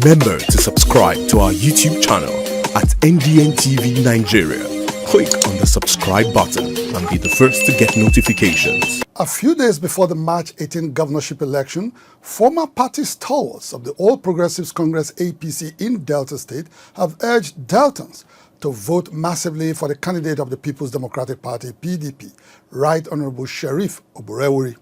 Remember to subscribe to our YouTube channel at NDN TV Nigeria. Click on the subscribe button and be the first to get notifications. A few days before the March 18 governorship election, former party stalwarts of the All Progressives Congress APC in Delta State have urged Deltans to vote massively for the candidate of the People's Democratic Party, PDP, Right Honorable Sheriff Oborevwori.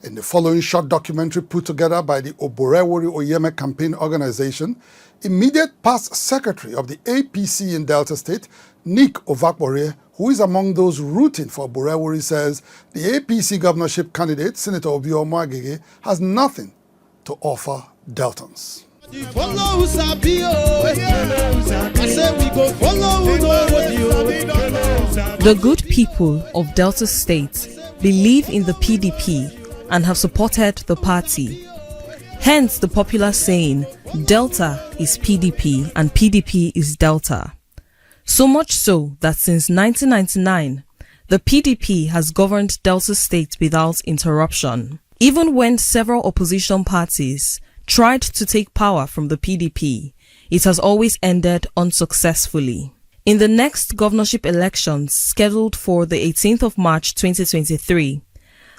In the following short documentary put together by the Oborevwori campaign organization, immediate past secretary of the APC in Delta State, Nick Oborevwori, who is among those rooting for Oborevwori, says the APC governorship candidate, Senator Omo-Agege, has nothing to offer Deltans. The good people of Delta State believe in the PDP and have supported the party. Hence the popular saying, Delta is PDP and PDP is Delta. So much so that since 1999, the PDP has governed Delta State without interruption. Even when several opposition parties tried to take power from the PDP, it has always ended unsuccessfully. In the next governorship elections scheduled for the 18th of March 2023,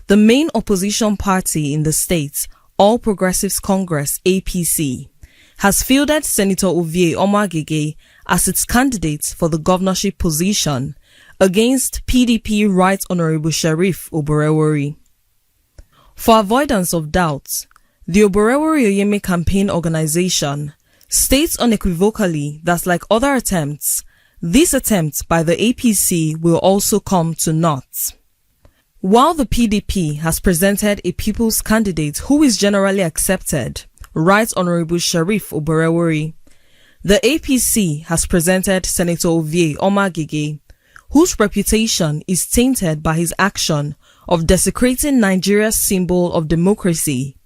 the main opposition party in the state, All Progressives Congress APC, has fielded Senator Omo-Agege as its candidate for the governorship position against PDP Right Honorable Sheriff Oborevwori. For avoidance of doubt, the Oborevwori campaign organization states unequivocally that, like other attempts, this attempt by the APC will also come to naught. While the PDP has presented a people's candidate who is generally accepted, Right Honorable Sheriff Oborevwori, the APC has presented Senator Omo-Agege, whose reputation is tainted by his action of desecrating Nigeria's symbol of democracy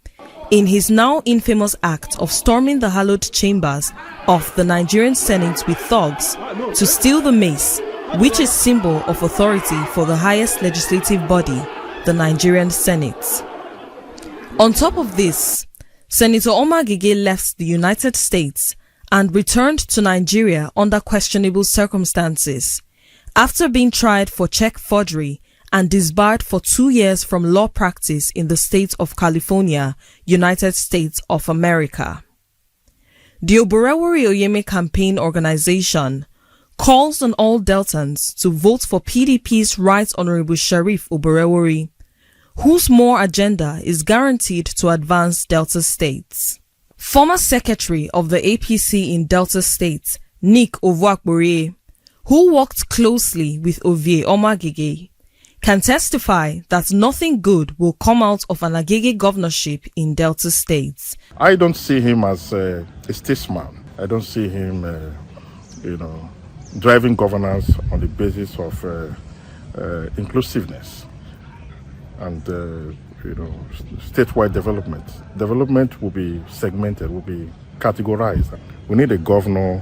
in his now infamous act of storming the hallowed chambers of the Nigerian Senate with thugs to steal the mace, which is symbol of authority for the highest legislative body, the Nigerian Senate. On top of this, Senator Omo-Agege left the United States and returned to Nigeria under questionable circumstances, after being tried for check forgery and disbarred for 2 years from law practice in the state of California, United States of America. The Oborevwori campaign organization calls on all Deltans to vote for PDP's Right Honorable Sheriff Oborevwori, whose more agenda is guaranteed to advance Delta States. Former Secretary of the APC in Delta State, Nick Oborevwori, who worked closely with Omo-Agege, can testify that nothing good will come out of an Agege governorship in Delta State. I don't see him as a statesman. I don't see him, driving governance on the basis of inclusiveness and statewide development. Development will be segmented, will be categorized. We need a governor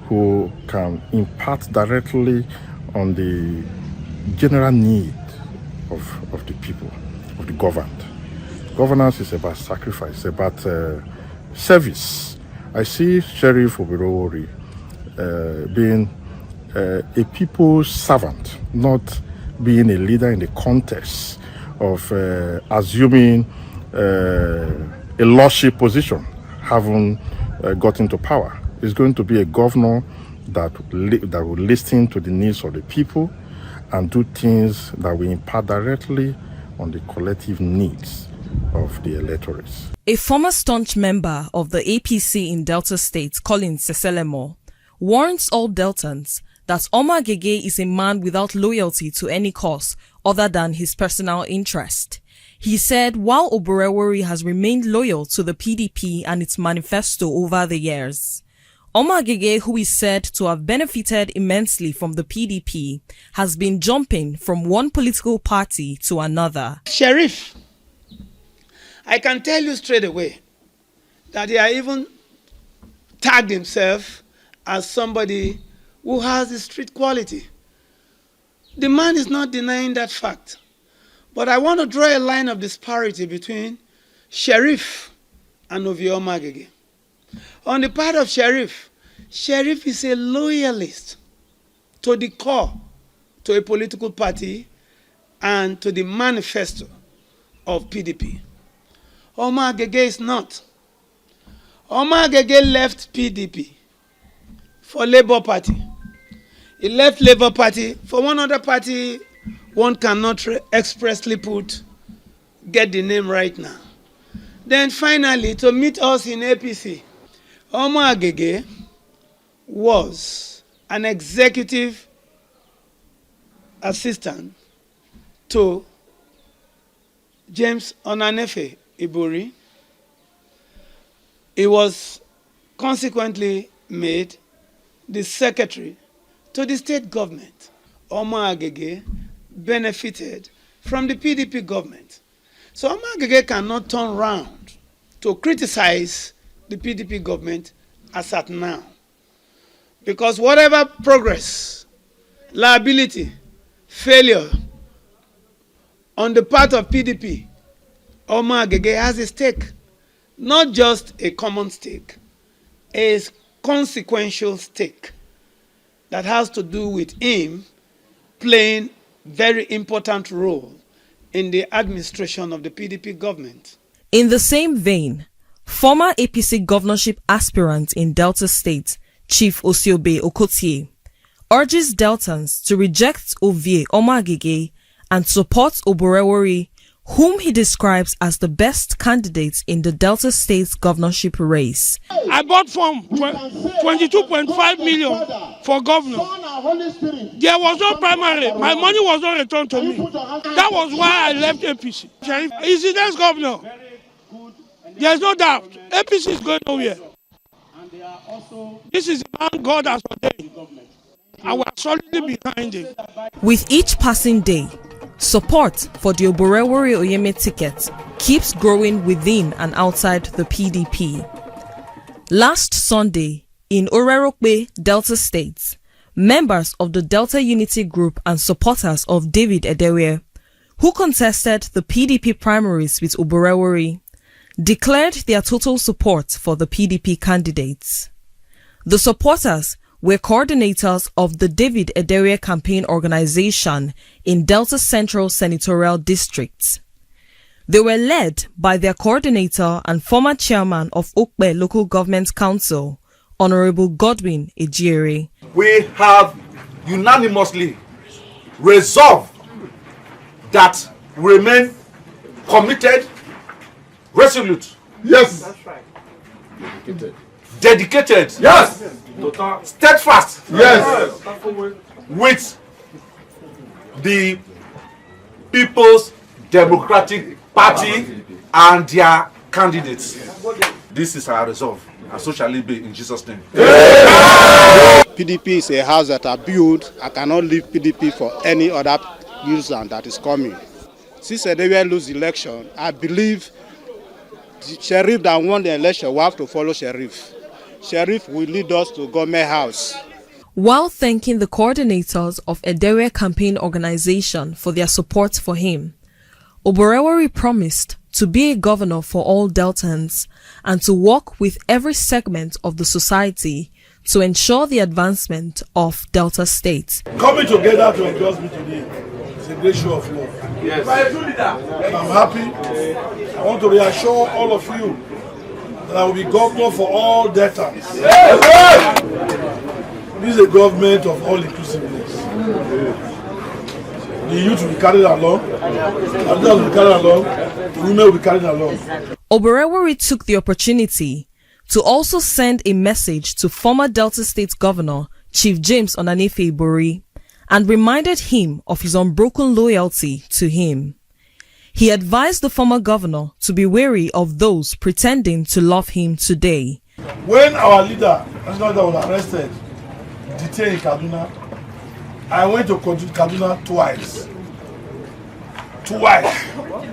who can impact directly on the general need of the people, of the governed. Governance is about sacrifice, about service. I see Sheriff Oborevwori being a people's servant, not being a leader in the context of assuming a lordship position, having got into power. He's going to be a governor that will listen to the needs of the people and do things that will impact directly on the collective needs of the electorates. A former staunch member of the APC in Delta State, Colin Seselemo, warns all Deltans that Omo-Agege is a man without loyalty to any cause other than his personal interest. He said while Oborevwori has remained loyal to the PDP and its manifesto over the years, Omo-Agege, who is said to have benefited immensely from the PDP, has been jumping from one political party to another. Sheriff, I can tell you straight away that he has even tagged himself as somebody who has the street quality. The man is not denying that fact. But I want to draw a line of disparity between Sheriff and Omo-Agege. On the part of Sheriff, Sheriff is a loyalist to the core, to a political party, and to the manifesto of PDP. Omo-Agege is not. Omo-Agege left PDP for Labour Party. He left Labour Party for one other party one cannot expressly get the name right now. Then finally, to meet us in APC, Omo-Agege was an executive assistant to James Onanefe Ibori. He was consequently made the secretary to the state government. Omo-Agege benefited from the PDP government. So Omo-Agege cannot turn round to criticize the PDP government as at now. Because whatever progress, liability, failure on the part of PDP, Omo-Agege has a stake. Not just a common stake, a consequential stake that has to do with him playing very important role in the administration of the PDP government. In the same vein, former APC governorship aspirant in Delta State, Chief Osiobe Okotie, urges Deltans to reject Ovie Omo-Agege and support Oborevwori, whom he describes as the best candidate in the Delta State governorship race. I bought from 22.5 million for governor. There was no primary. My money was not returned to me. That was why I left APC. He's the next governor. There's no doubt. APC is going nowhere. This is the man God has ordained. I was solidly behind him. With each passing day, support for the Oborevwori Oyeme ticket keeps growing within and outside the PDP. Last Sunday, in Orerokpe, Delta State, members of the Delta Unity Group and supporters of David Edewe, who contested the PDP primaries with Oborevwori, declared their total support for the PDP candidates. The supporters were coordinators of the David Edewe campaign organization in Delta Central Senatorial District. They were led by their coordinator and former chairman of Okpe Local Government Council, Honorable Godwin Ejire. We have unanimously resolved that we remain committed, resolute. Yes. That's right. Dedicated. Yes. Steadfast. Yes. With the People's Democratic Party and their candidates. This is our resolve, and so shall it be in Jesus' name. PDP is a house that I built. I cannot leave PDP for any other user that is coming. Since Edewe lose election, I believe the sheriff that won the election will have to follow sheriff. Sheriff will lead us to government house. While thanking the coordinators of Edewe campaign organization for their support for him, Oborevwori promised to be a governor for all Deltans and to work with every segment of the society to ensure the advancement of Delta State. Coming together to endorse me today is a great show of love. Yes. I'm happy. I want to reassure all of you that I will be governor for all Deltans. Yes. This is a government of all inclusiveness. The youth will be carried along, the adults will be carried along, the women will be carried along. Oborevwori took the opportunity to also send a message to former Delta State Governor Chief James Onanefe Ibori and reminded him of his unbroken loyalty to him. He advised the former governor to be wary of those pretending to love him today. When our leader, national leader, was arrested, detained in Kaduna, I went to Kaduna twice. Twice.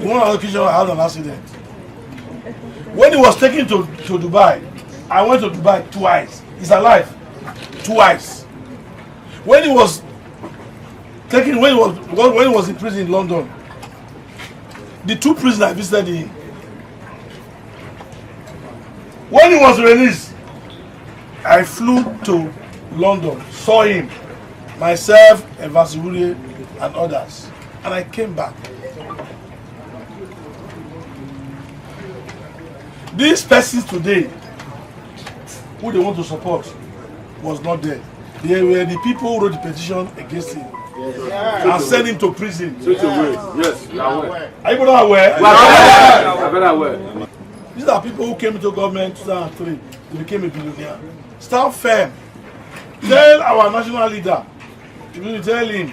In one occasion, I had an accident. When he was taken to Dubai, I went to Dubai twice. He's alive. Twice. When he was taken, when he was in prison in London, the two prisoners I visited him. When he was released, I flew to London, saw him, myself, Oborevwori, and others, and I came back. These persons today, who they want to support, was not there. They were the people who wrote the petition against him and sent him to prison. Yes, we are aware. Are you not aware? We are very aware. These are people who came into government in 2003. They became a billionaire. Stand firm. Tell our national leader, you tell him,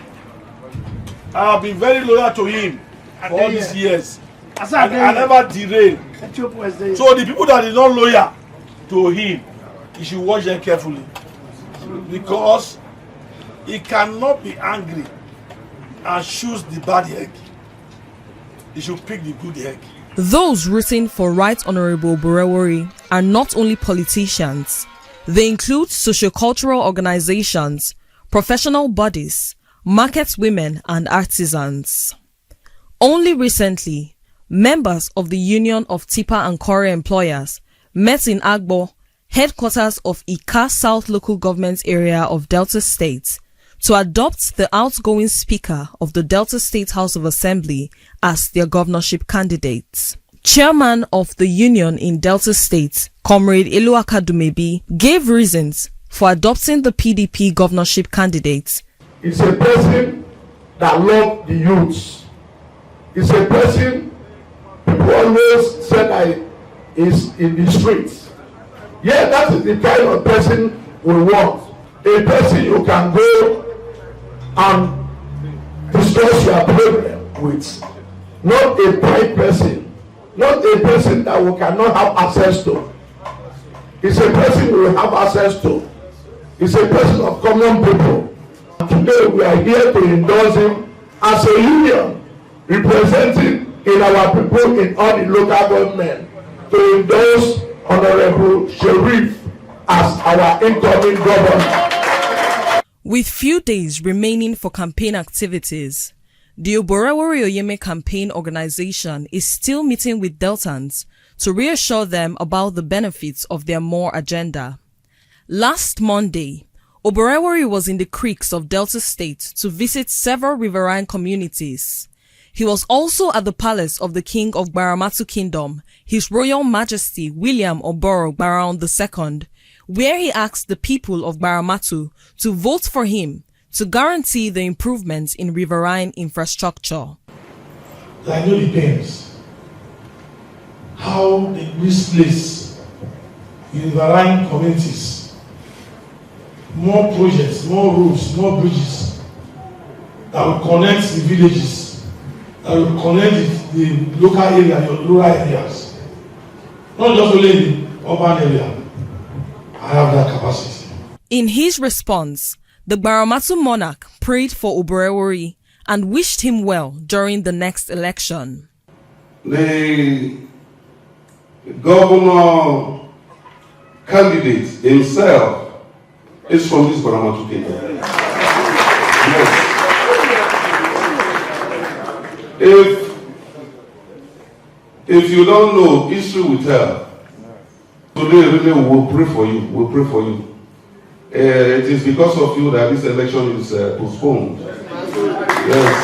I have been very loyal to him for all these years. I never derailed. So the people that are not loyal to him, he should watch them carefully. Because he cannot be angry and choose the bad egg. He should pick the good egg. Those rooting for Right Honorable Oborevwori are not only politicians. They include sociocultural organizations, professional bodies, market women, and artisans. Only recently, members of the Union of Tipper and Quarry Employers met in Agbo, headquarters of Ika South Local Government Area of Delta State, to adopt the outgoing Speaker of the Delta State House of Assembly as their governorship candidate. Chairman of the Union in Delta State, Comrade Omo-Agege, gave reasons for adopting the PDP governorship candidate. It's a person that loves the youths. It's a person people always say that is in the streets. Yeah, that is the kind of person we want. A person you can go and discuss your problem with. Not a private person. Not a person that we cannot have access to. It's a person we will have access to. It's a person of common people. Today we are here to endorse him as a union representing in our people in all the local government to endorse Honorable Sheriff as our incoming governor. With few days remaining for campaign activities, the Oborevwori campaign organization is still meeting with Deltans to reassure them about the benefits of their more agenda. Last Monday, Oborevwori was in the creeks of Delta State to visit several riverine communities. He was also at the palace of the King of Gbaramatu Kingdom, His Royal Majesty William Oborevwori II, where he asked the people of Gbaramatu to vote for him to guarantee the improvements in riverine infrastructure. I know the pains. How this place, in riverine communities, more projects, more roads, more bridges that will connect the villages, that will connect the local area, your rural areas. Not just only the urban area. I have that capacity. In his response, the Gbaramatu monarch prayed for Oborevwori and wished him well during the next election. The governor candidate himself is from this Gbaramatu kingdom. Yes. If you don't know, history will tell. Today, really, we'll pray for you. We'll pray for you. It is because of you that this election is postponed. Yes.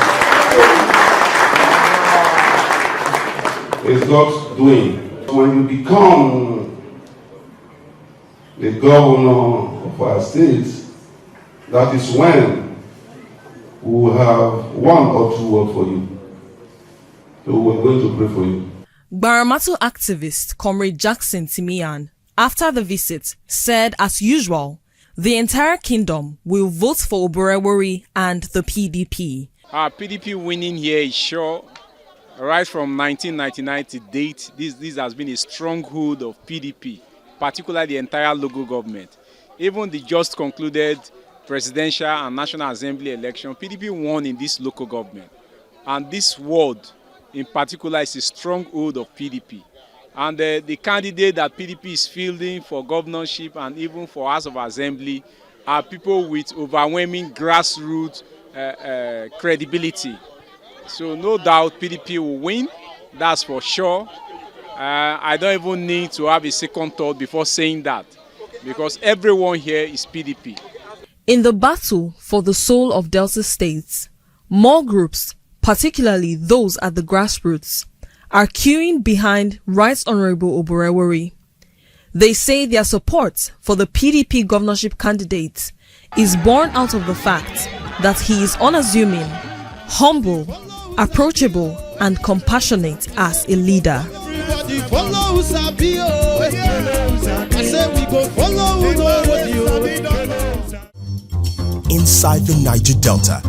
It's God's doing. When you become the governor of our state, that is when we will have one or two words for you. So we're going to pray for you. Gbaramatu activist Comrade Jackson Timian, after the visit, said as usual, the entire kingdom will vote for Oborevwori and the PDP. Our PDP winning here is sure. Right from 1999 to date, this has been a stronghold of PDP, particularly the entire local government. Even the just concluded presidential and national assembly election, PDP won in this local government. And this ward in particular is a stronghold of PDP. And the candidate that PDP is fielding for governorship and even for House of Assembly are people with overwhelming grassroots credibility. So no doubt PDP will win, that's for sure. I don't even need to have a second thought before saying that. because everyone here is PDP. In the battle for the soul of Delta states, more groups, particularly those at the grassroots, are queuing behind Right Honorable Oborevwori. They say their support for the PDP governorship candidate is born out of the fact that he is unassuming, humble, approachable, and compassionate as a leader. Inside the Niger Delta,